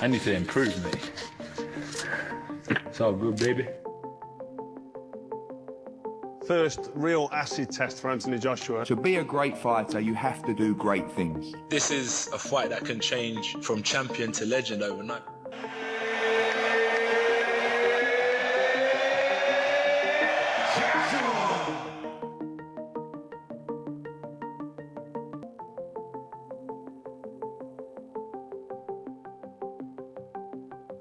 I need to improve, me. It's all good, baby. First real acid test for Anthony Joshua. To be a great fighter, you have to do great things. This is a fight that can change from champion to legend overnight.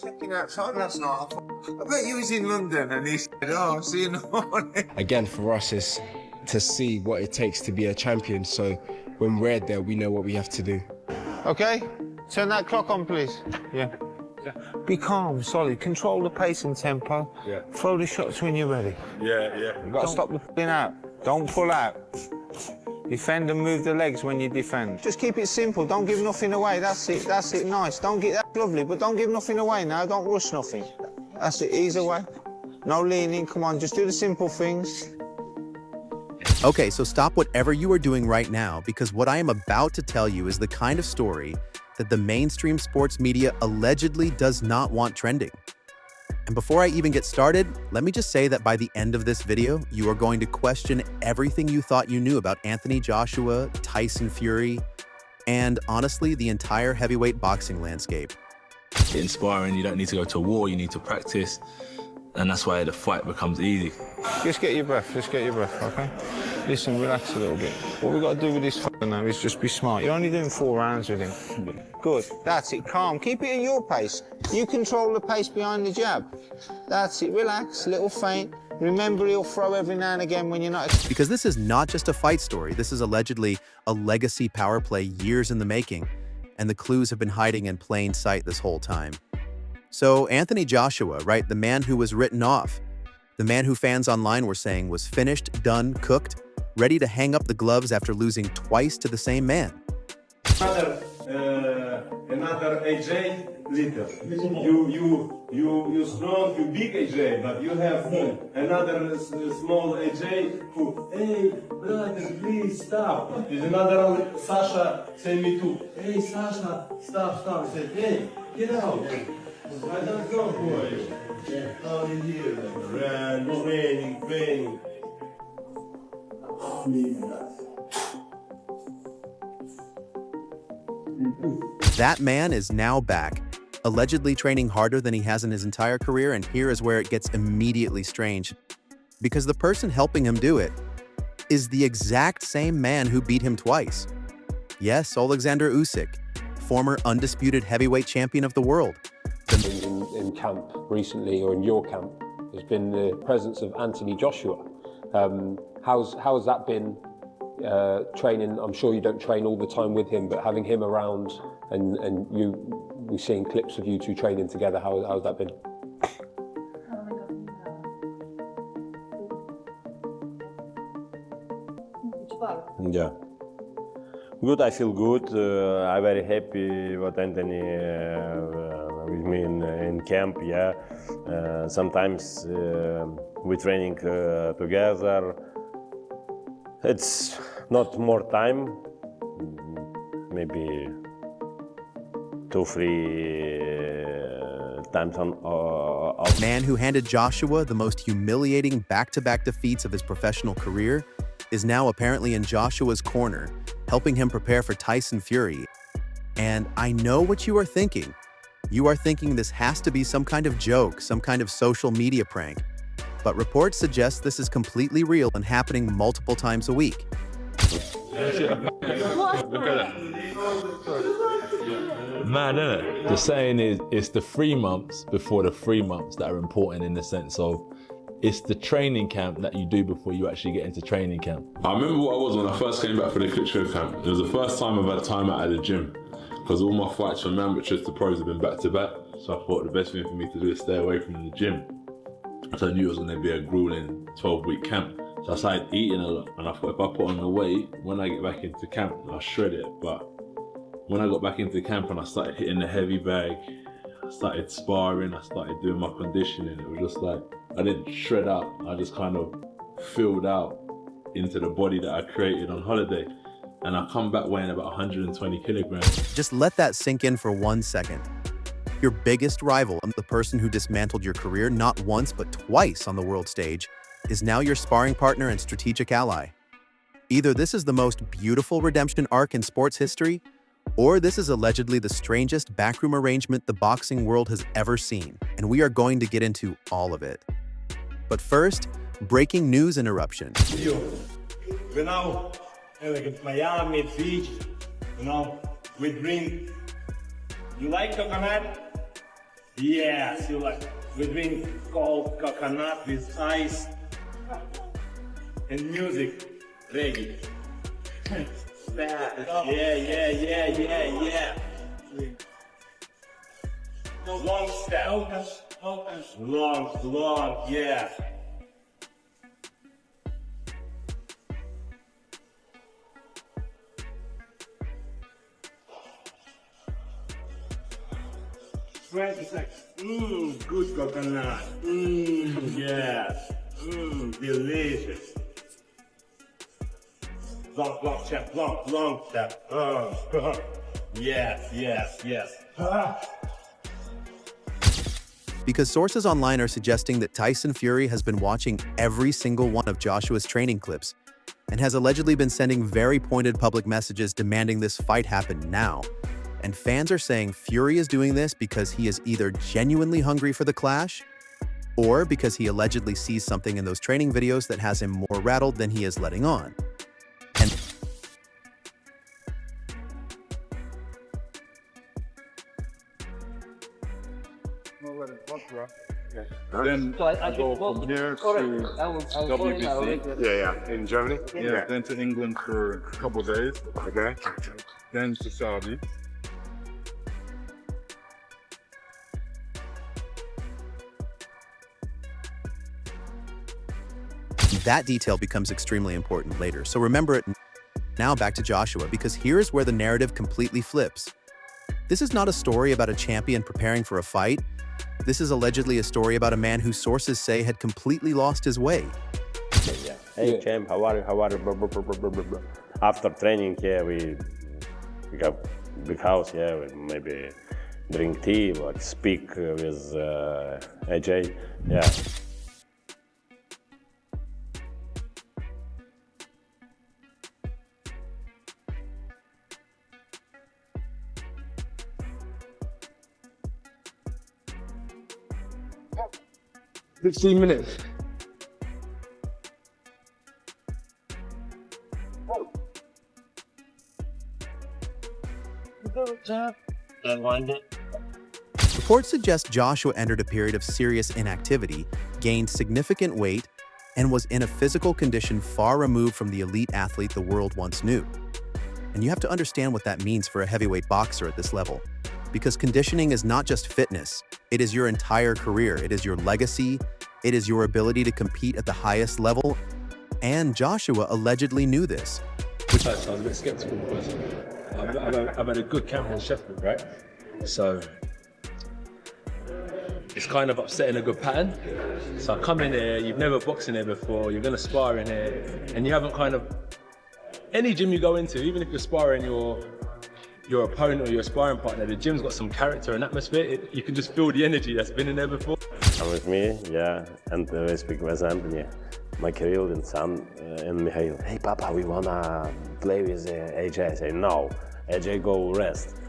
Checking outside last night. I bet you was in London and he said, oh, I'll see you in the morning. Again, for us, is to see what it takes to be a champion. So when we're there, we know what we have to do. Okay, turn that clock on, please. Yeah. Be calm, solid. Control the pace and tempo. Yeah. Throw the shots when you're ready. Yeah. You've got to stop the f***ing out. Don't pull out. Defend and move the legs when you defend. Just keep it simple. Don't give nothing away. That's it. That's it. Nice. Don't get that lovely, but don't give nothing away now. Don't rush nothing. That's it. Ease away. No leaning. Come on. Just do the simple things. Okay, so stop whatever you are doing right now, because what I am about to tell you is the kind of story that the mainstream sports media allegedly does not want trending. And before I even get started, let me just say that by the end of this video, you are going to question everything you thought you knew about Anthony Joshua, Tyson Fury, and honestly, the entire heavyweight boxing landscape. Inspiring, you don't need to go to war, you need to practice. And that's why the fight becomes easy. Just get your breath. Just get your breath, okay? Listen, relax a little bit. What we've got to do with this f***er now is just be smart. You're only doing 4 rounds with him. Good. That's it. Calm. Keep it at your pace. You control the pace behind the jab. That's it. Relax. Little feint. Remember, he'll throw every now and again when you're not... Because this is not just a fight story. This is allegedly a legacy power play years in the making, and the clues have been hiding in plain sight this whole time. So Anthony Joshua, right, the man who was written off, the man who fans online were saying was finished, done, cooked, ready to hang up the gloves after losing twice to the same man. Another AJ little. You strong, you big AJ, but you have another small AJ who, hey, brother, please stop. There's another Sasha send me too. Hey, Sasha, stop. I said, hey, get out. I don't know who are you. Oh, in here, run, training. That man is now back, allegedly training harder than he has in his entire career, and here is where it gets immediately strange. Because the person helping him do it is the exact same man who beat him twice. Yes, Oleksandr Usyk, former undisputed heavyweight champion of the world. In camp recently, or in your camp, there's been the presence of Anthony Joshua. How's that been training? I'm sure you don't train all the time with him, but having him around and we're seeing clips of you two training together, how's that been? Yeah. Good, I feel good. I'm very happy with Anthony with me in camp, yeah. Sometimes we're training together. It's not more time, maybe 2-3 times on. Man who handed Joshua the most humiliating back-to-back defeats of his professional career is now apparently in Joshua's corner, helping him prepare for Tyson Fury. And I know what you are thinking. You are thinking this has to be some kind of joke, some kind of social media prank. But reports suggest this is completely real and happening multiple times a week. Mad, isn't it? The saying is, it's the 3 months before the 3 months that are important, in the sense of it's the training camp that you do before you actually get into training camp. I remember what I was when I first came back for the Click Show camp. It was the first time I've had time out at the gym, because all my fights from amateurs to pros have been back to back. So I thought the best thing for me to do is stay away from the gym. So I knew it was going to be a grueling 12-week camp. So I started eating a lot, and I thought if I put on the weight, when I get back into camp, I'll shred it. But when I got back into camp and I started hitting the heavy bag, I started sparring, I started doing my conditioning, it was just like, I didn't shred out, I just kind of filled out into the body that I created on holiday. and I come back weighing about 120 kilograms. Just let that sink in for 1 second. Your biggest rival, the person who dismantled your career not once but twice on the world stage, is now your sparring partner and strategic ally. Either this is the most beautiful redemption arc in sports history, or this is allegedly the strangest backroom arrangement the boxing world has ever seen, and we are going to get into all of it. But first, breaking news interruption. We now like Miami Beach, we drink. You like coconut? Yes, you like. We drink cold coconut with ice and music. Ready? Yeah. Long step. Long, yeah. Good coconut. Yes. Delicious. Long step. Yes. Because sources online are suggesting that Tyson Fury has been watching every single one of Joshua's training clips and has allegedly been sending very pointed public messages demanding this fight happen now. And fans are saying Fury is doing this because he is either genuinely hungry for the clash or because he allegedly sees something in those training videos that has him more rattled than he is letting on. And Then I go from here to WBC. Yeah. In Germany? Yeah. Then to England for a couple days. Okay. Then to Saudi. that detail becomes extremely important later, so remember it. Now back to Joshua, because here's where the narrative completely flips. This is not a story about a champion preparing for a fight. This is allegedly a story about a man who sources say had completely lost his way. Yeah. Hey, champ, how are you? How are you? Blah, blah, blah, blah, blah, blah. After training, yeah, we got big house, yeah, we maybe drink tea, like speak with AJ, yeah. $15 Reports suggest Joshua entered a period of serious inactivity, gained significant weight, and was in a physical condition far removed from the elite athlete the world once knew. And you have to understand what that means for a heavyweight boxer at this level. Because conditioning is not just fitness, it is your entire career, it is your legacy, it is your ability to compete at the highest level, and Joshua allegedly knew this. I was a bit skeptical because I've had a good camp in Sheffield, right? So it's kind of upsetting a good pattern. So I come in here, you've never boxed in here before, you're gonna spar in here, and you haven't kind of, any gym you go into, even if you're sparring your opponent or your sparring partner, the gym's got some character and atmosphere. You can just feel the energy that's been in there before. Come with me, yeah, and we speak with Anthony, my Kirill and son, and Mikhail. Hey, Papa, we wanna play with AJ. I say, no, AJ go rest.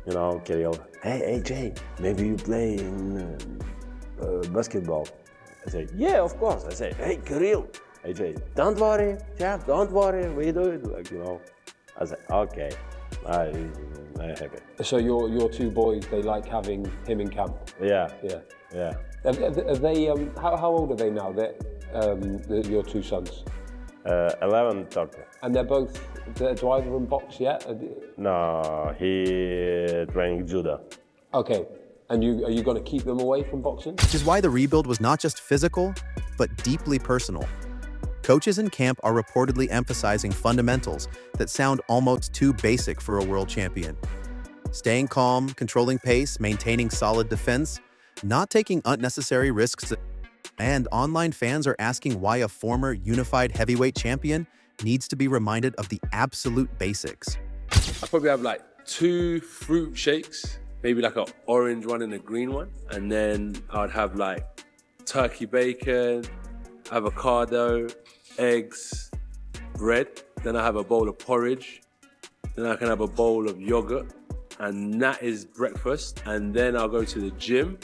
You know, Kirill, hey, AJ, maybe you play in basketball. I say, yeah, of course. I say, hey, Kirill, AJ, don't worry, chap, don't worry, we do it. Like, you know, I say, okay. I'm happy. So your two boys, they like having him in camp? Yeah. Are they, how old are they now, your two sons? 11, 30. And they're both, do either of them box yet? No, he training judo. Okay, and are you going to keep them away from boxing? Which is why the rebuild was not just physical, but deeply personal. Coaches in camp are reportedly emphasizing fundamentals that sound almost too basic for a world champion. Staying calm, controlling pace, maintaining solid defense, not taking unnecessary risks, and online fans are asking why a former unified heavyweight champion needs to be reminded of the absolute basics. I probably have like 2 fruit shakes, maybe like an orange one and a green one. And then I'd have like turkey bacon, avocado, eggs, bread. Then I have a bowl of porridge. Then I can have a bowl of yogurt. And that is breakfast. And then I'll go to the gym.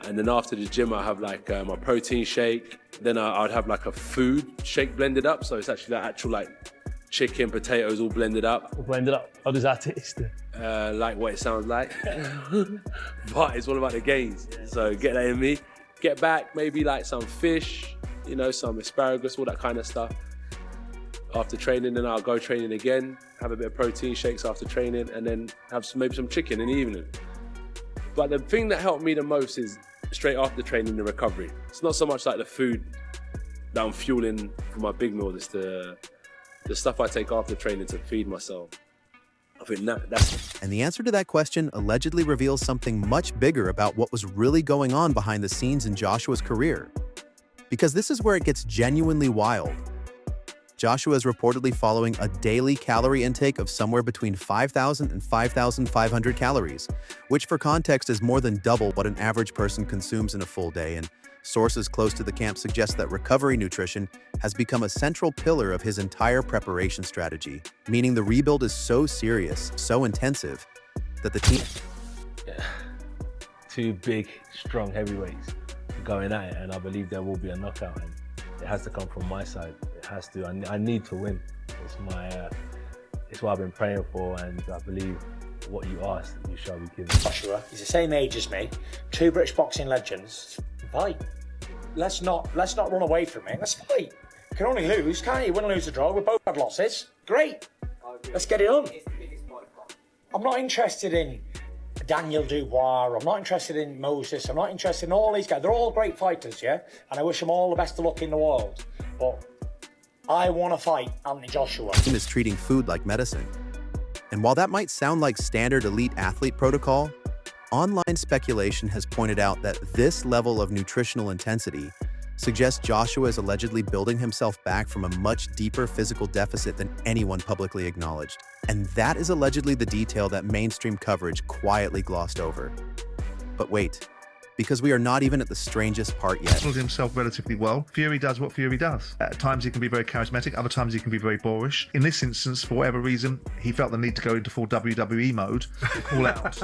And then after the gym, I'll have like my protein shake. Then I'd have like a food shake blended up. So it's actually like actual like chicken, potatoes all blended up. All blended up. How does that taste? Like what it sounds like. But it's all about the gains. So get that in me. Get back, maybe like some fish, you know, some asparagus, all that kind of stuff. After training, then I'll go training again, have a bit of protein shakes after training, and then have maybe some chicken in the evening. But the thing that helped me the most is straight after training, the recovery. It's not so much like the food that I'm fueling for my big meal, it's the stuff I take after training to feed myself. I think that's... And the answer to that question allegedly reveals something much bigger about what was really going on behind the scenes in Joshua's career. Because this is where it gets genuinely wild. Joshua is reportedly following a daily calorie intake of somewhere between 5,000 and 5,500 calories, which for context is more than double what an average person consumes in a full day, and sources close to the camp suggest that recovery nutrition has become a central pillar of his entire preparation strategy, meaning the rebuild is so serious, so intensive, that the team... Yeah. 2 big, strong heavyweights going at it, and I believe there will be a knockout, and it has to come from my side. It has to. I need to win. It's my. It's what I've been praying for, and I believe what you asked, you shall be given. Joshua, he's the same age as me. 2 British boxing legends. Fight. Let's not run away from it. Let's fight. You can only lose, can't you? Win, lose, or draw. We both had losses. Great. Let's get it on. I'm not interested in Daniel Dubois. I'm not interested in Moses. I'm not interested in all these guys. They're all great fighters, yeah? And I wish them all the best of luck in the world. But I want to fight Anthony Joshua. The team is treating food like medicine. And while that might sound like standard elite athlete protocol, online speculation has pointed out that this level of nutritional intensity suggests Joshua is allegedly building himself back from a much deeper physical deficit than anyone publicly acknowledged. And that is allegedly the detail that mainstream coverage quietly glossed over. But wait, because we are not even at the strangest part yet. He handles himself relatively well. Fury does what Fury does. At times he can be very charismatic, other times he can be very boorish. In this instance, for whatever reason, he felt the need to go into full WWE mode, all out.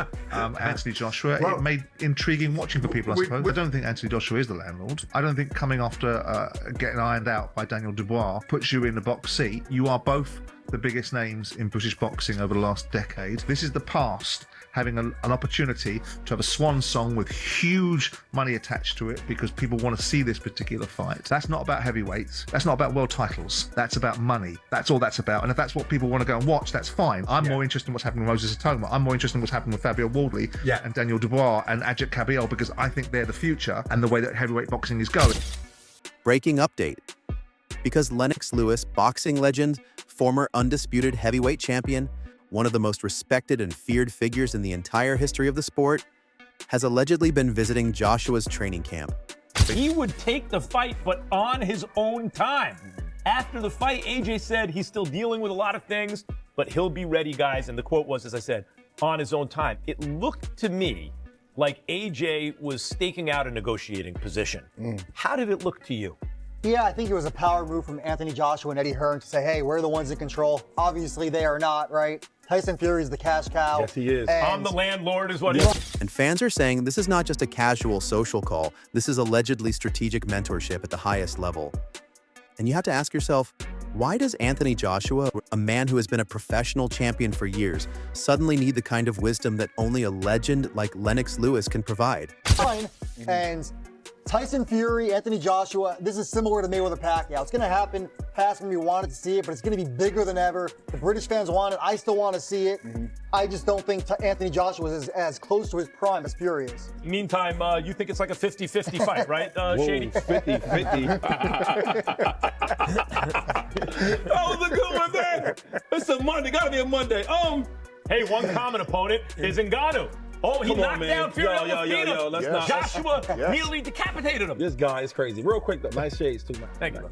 Anthony Joshua, it made intriguing watching for people, I suppose. I don't think Anthony Joshua is the landlord. I don't think coming after getting ironed out by Daniel Dubois puts you in the box seat. You are both the biggest names in British boxing over the last decade. This is the past having an opportunity to have a swan song with huge money attached to it because people want to see this particular fight. That's not about heavyweights. That's not about world titles. That's about money. That's all that's about. And if that's what people want to go and watch, that's fine. I'm more interested in what's happening with Moses Atoma. I'm more interested in what's happening with Fabio Wardley and Daniel Dubois and Ajit Kabiel because I think they're the future and the way that heavyweight boxing is going. Breaking update. Because Lennox Lewis, boxing legend, former undisputed heavyweight champion, one of the most respected and feared figures in the entire history of the sport, has allegedly been visiting Joshua's training camp. He would take the fight, but on his own time. After the fight, AJ said he's still dealing with a lot of things, but he'll be ready, guys. And the quote was, as I said, on his own time. It looked to me like AJ was staking out a negotiating position. How did it look to you? Yeah, I think it was a power move from Anthony Joshua and Eddie Hearn to say, hey, we're the ones in control. Obviously, they are not, right? Tyson Fury is the cash cow. Yes, he is. I'm the landlord is what he is. And fans are saying this is not just a casual social call. This is allegedly strategic mentorship at the highest level. And you have to ask yourself, why does Anthony Joshua, a man who has been a professional champion for years, suddenly need the kind of wisdom that only a legend like Lennox Lewis can provide? Fine. And Tyson Fury, Anthony Joshua, this is similar to Mayweather Pacquiao. It's going to happen past when we wanted to see it, but it's going to be bigger than ever. The British fans want it. I still want to see it. I just don't think Anthony Joshua is as close to his prime as Fury is. Meantime, you think it's like a 50-50 fight, right, Shady? 50-50. That was a good one, man. It's a Monday. Got to be a Monday. Hey, one common opponent is Ngannou. Oh, he Come on, knocked man. down Fury. Yo, almost beat him. let's not. Joshua Yes. immediately decapitated him. This guy is crazy. Real quick, though, nice shades too, man. Thank you.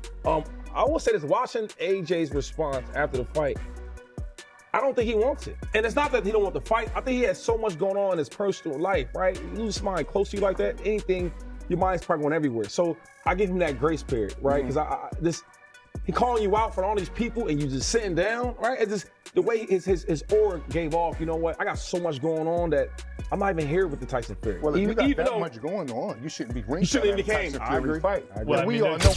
I will say this: watching AJ's response after the fight, I don't think he wants it. And it's not that he don't want the fight. I think he has so much going on in his personal life, right? You lose somebody close to you like that, anything, your mind's probably going everywhere. So I give him that grace period, right? Because he calling you out for all these people and you just sitting down, right? It's just the way his aura gave off. You know what? I got so much going on that I'm not even here with the Tyson Fury. Well, if you got that much going on, you shouldn't be ringside. You shouldn't even at a came. Tyson I Fury agree. fight. Well, we all know.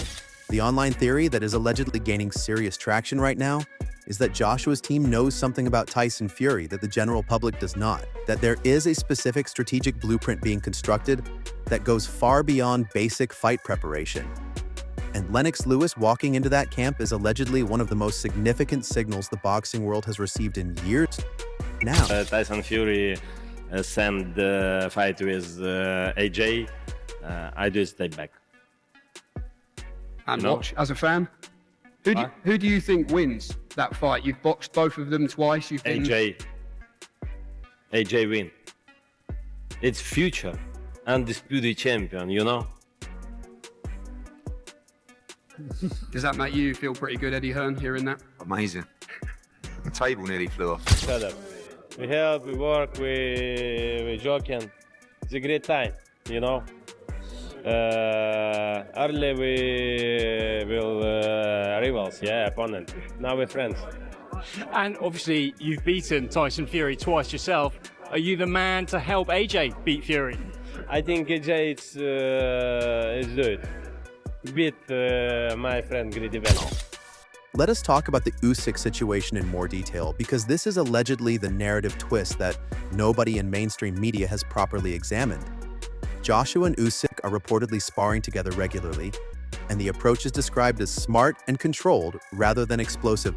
The online theory that is allegedly gaining serious traction right now is that Joshua's team knows something about Tyson Fury that the general public does not, that there is a specific strategic blueprint being constructed that goes far beyond basic fight preparation. And Lennox Lewis walking into that camp is allegedly one of the most significant signals the boxing world has received in years now. Tyson Fury sent the fight with AJ. I do stay back. And You know? watch as a fan. Who do you think wins that fight? You've boxed both of them twice. You've been... AJ win. It's future undisputed champion, you know? Does that make you feel pretty good, Eddie Hearn, hearing that? Amazing. The table nearly flew off. Shut up. We help, we work, we joke, and it's a great time, you know? Early we will rivals, opponent. Now we're friends. And obviously, you've beaten Tyson Fury twice yourself. Are you the man to help AJ beat Fury? I think AJ is good. Beat my friend Greedy Venom. Let us talk about the Usyk situation in more detail, because this is allegedly the narrative twist that nobody in mainstream media has properly examined. Joshua and Usyk are reportedly sparring together regularly, and the approach is described as smart and controlled rather than explosive.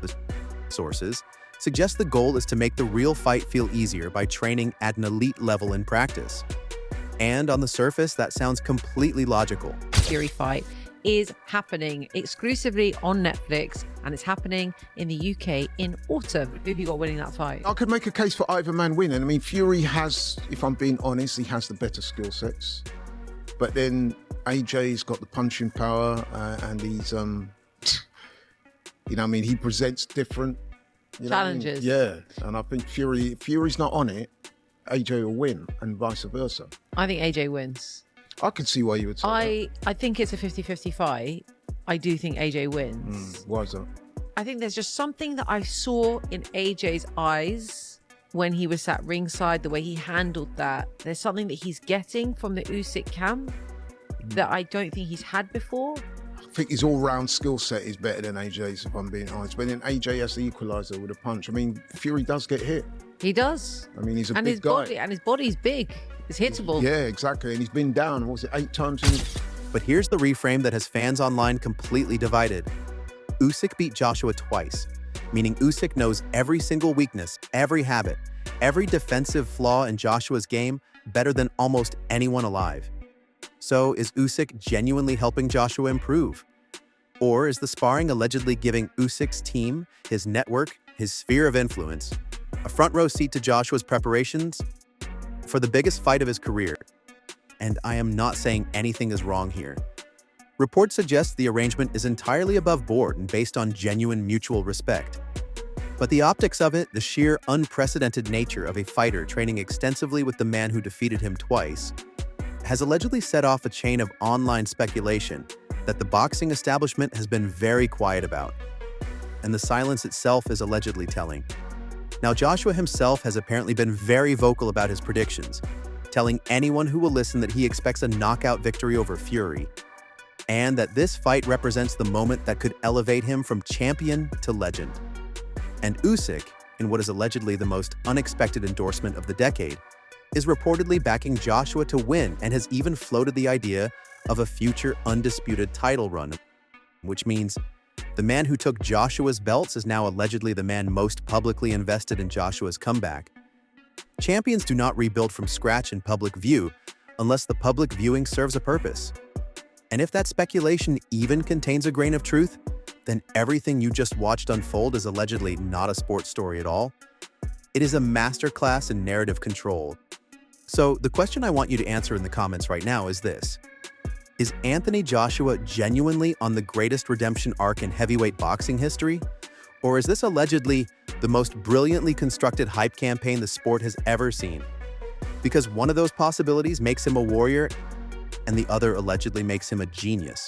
Sources suggest the goal is to make the real fight feel easier by training at an elite level in practice. And on the surface, that sounds completely logical. Fury fight is happening exclusively on Netflix, and it's happening in the UK in autumn. Who have you got winning that fight? I could make a case for either man winning. I mean, Fury has, if I'm being honest, he has the better skill sets. But then AJ's got the punching power, and he's, you know what I mean, he presents different Challenges. Yeah, and I think if Fury's not on it, AJ will win, and vice versa. I think AJ wins. I can see why you would say I think it's a 50-50 fight. I do think AJ wins. Why is that? I think there's just something that I saw in AJ's eyes when he was sat ringside, the way he handled that. There's something that he's getting from the Usyk camp that I don't think he's had before. I think his all-round skill set is better than AJ's, if I'm being honest. But then AJ has the equaliser with a punch. I mean, Fury does get hit. He does. I mean, he's a and big his guy. body, and his body's big. It's hittable. Yeah, exactly. And he's been down, what was it, 8 times? But here's the reframe that has fans online completely divided. Usyk beat Joshua twice, meaning Usyk knows every single weakness, every habit, every defensive flaw in Joshua's game better than almost anyone alive. So is Usyk genuinely helping Joshua improve? Or is the sparring allegedly giving Usyk's team, his network, his sphere of influence, a front row seat to Joshua's preparations for the biggest fight of his career? And I am not saying anything is wrong here. Reports suggest the arrangement is entirely above board and based on genuine mutual respect. But the optics of it, the sheer unprecedented nature of a fighter training extensively with the man who defeated him twice, has allegedly set off a chain of online speculation that the boxing establishment has been very quiet about. And the silence itself is allegedly telling. Now, Joshua himself has apparently been very vocal about his predictions, telling anyone who will listen that he expects a knockout victory over Fury, and that this fight represents the moment that could elevate him from champion to legend. And Usyk, in what is allegedly the most unexpected endorsement of the decade, is reportedly backing Joshua to win and has even floated the idea of a future undisputed title run, which means the man who took Joshua's belts is now allegedly the man most publicly invested in Joshua's comeback. Champions do not rebuild from scratch in public view unless the public viewing serves a purpose. And if that speculation even contains a grain of truth, then everything you just watched unfold is allegedly not a sports story at all. It is a masterclass in narrative control. So the question I want you to answer in the comments right now is this. Is Anthony Joshua genuinely on the greatest redemption arc in heavyweight boxing history? Or is this allegedly the most brilliantly constructed hype campaign the sport has ever seen? Because one of those possibilities makes him a warrior and the other allegedly makes him a genius.